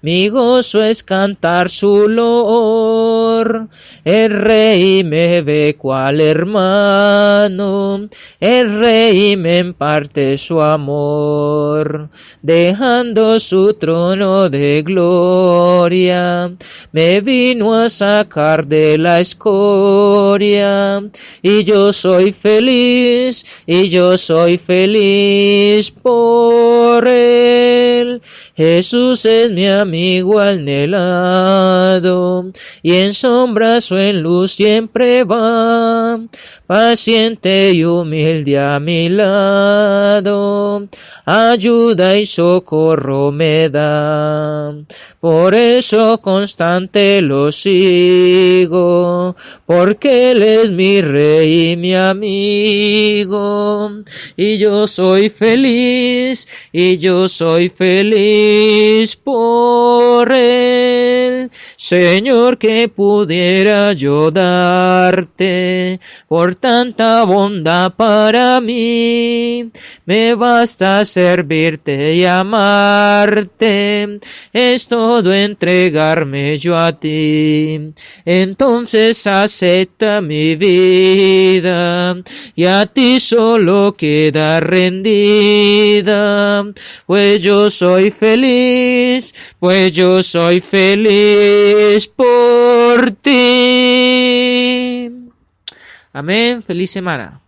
mi gozo es cantar su loor. El rey me ve cual hermano, el rey me imparte su amor. Dejando su trono de gloria, me vino a sacar de la escoria. Y yo soy feliz, por él. Jesús es mi amigo anhelado, y en sombras o en luz siempre va, paciente y humilde a mi lado, ayuda y socorro me da. Por eso constante lo sigo, porque él es mi rey y mi amigo. Y yo soy feliz por él. Señor, que pudiera yo darte por tanta bondad para mí. Me basta servirte y amarte, es todo entregarme yo a ti. Entonces acepta mi vida y a ti solo queda rendida, pues yo soy feliz por ti. Amén. Feliz semana.